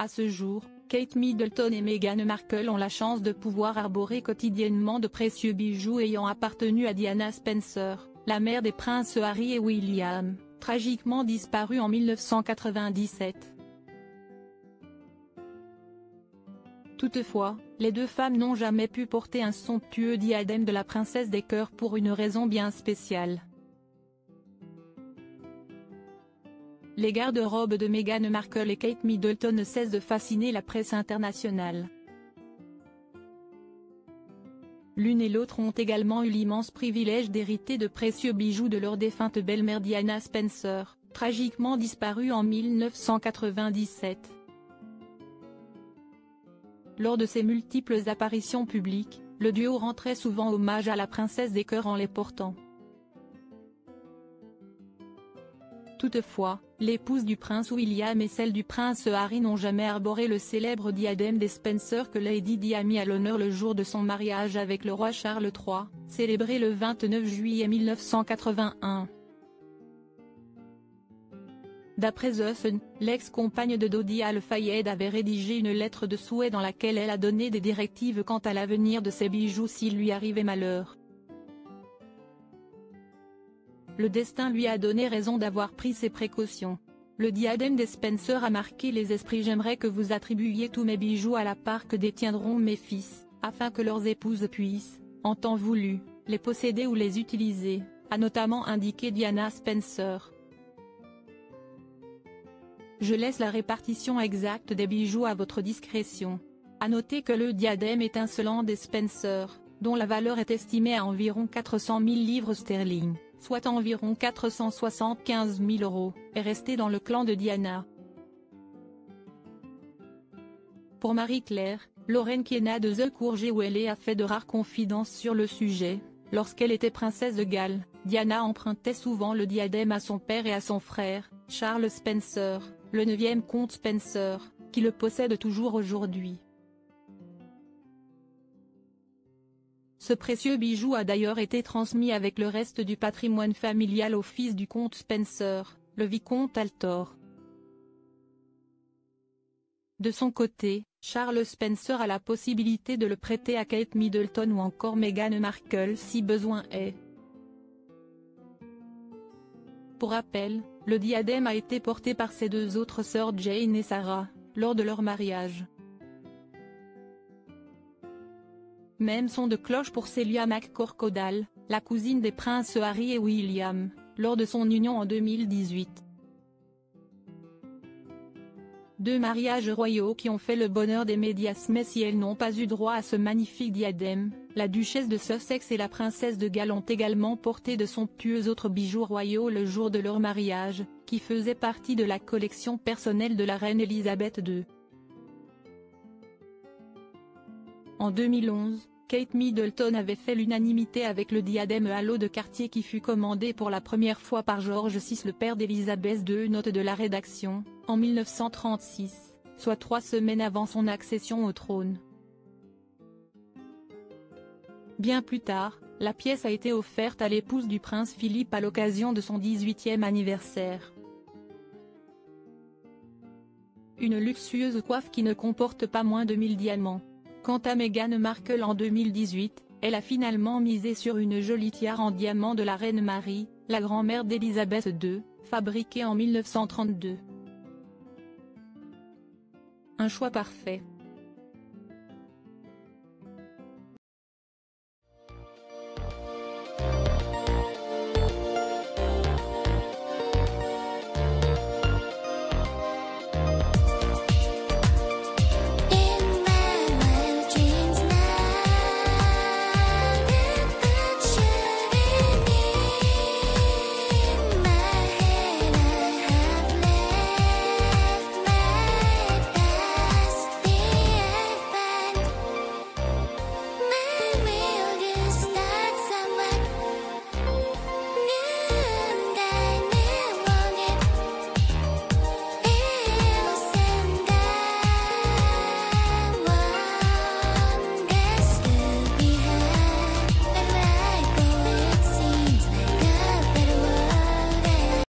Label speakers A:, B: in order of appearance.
A: À ce jour, Kate Middleton et Meghan Markle ont la chance de pouvoir arborer quotidiennement de précieux bijoux ayant appartenu à Diana Spencer, la mère des princes Harry et William, tragiquement disparue en 1997. Toutefois, les deux femmes n'ont jamais pu porter un somptueux diadème de la princesse des cœurs pour une raison bien spéciale. Les garde-robes de Meghan Markle et Kate Middleton ne cessent de fasciner la presse internationale. L'une et l'autre ont également eu l'immense privilège d'hériter de précieux bijoux de leur défunte belle-mère Diana Spencer, tragiquement disparue en 1997. Lors de ses multiples apparitions publiques, le duo rend très souvent hommage à la princesse des cœurs en les portant. Toutefois, l'épouse du prince William et celle du prince Harry n'ont jamais arboré le célèbre diadème des Spencer que Lady Di a mis à l'honneur le jour de son mariage avec le roi Charles III, célébré le 29 juillet 1981. D'après The Sun, l'ex-compagne de Dodi Al-Fayed avait rédigé une lettre de souhait dans laquelle elle a donné des directives quant à l'avenir de ses bijoux s'il lui arrivait malheur. Le destin lui a donné raison d'avoir pris ses précautions. Le diadème des Spencer a marqué les esprits. J'aimerais que vous attribuiez tous mes bijoux à la part que détiendront mes fils, afin que leurs épouses puissent, en temps voulu, les posséder ou les utiliser, a notamment indiqué Diana Spencer. Je laisse la répartition exacte des bijoux à votre discrétion. À noter que le diadème étincelant des Spencer, dont la valeur est estimée à environ 400 000 livres sterling, soit environ 475 000 €, est resté dans le clan de Diana. Pour Marie-Claire, Lauren Kiena de The Courgette a fait de rares confidences sur le sujet. Lorsqu'elle était princesse de Galles, Diana empruntait souvent le diadème à son père et à son frère, Charles Spencer, le 9e comte Spencer, qui le possède toujours aujourd'hui. Ce précieux bijou a d'ailleurs été transmis avec le reste du patrimoine familial au fils du comte Spencer, le vicomte Althor. De son côté, Charles Spencer a la possibilité de le prêter à Kate Middleton ou encore Meghan Markle si besoin est. Pour rappel, le diadème a été porté par ses deux autres sœurs Jane et Sarah, lors de leur mariage. Même son de cloche pour Celia McCorkle, la cousine des princes Harry et William, lors de son union en 2018. Deux mariages royaux qui ont fait le bonheur des médias, mais si elles n'ont pas eu droit à ce magnifique diadème, la duchesse de Sussex et la princesse de Galles ont également porté de somptueux autres bijoux royaux le jour de leur mariage, qui faisaient partie de la collection personnelle de la reine Elisabeth II. En 2011, Kate Middleton avait fait l'unanimité avec le diadème halo de Cartier qui fut commandé pour la première fois par George VI, le père d'Elisabeth II. Note de la rédaction, en 1936, soit 3 semaines avant son accession au trône. Bien plus tard, la pièce a été offerte à l'épouse du prince Philippe à l'occasion de son 18e anniversaire. Une luxueuse coiffe qui ne comporte pas moins de 1000 diamants. Quant à Meghan Markle, en 2018, elle a finalement misé sur une jolie tiare en diamant de la reine Marie, la grand-mère d'Elisabeth II, fabriquée en 1932. Un choix parfait.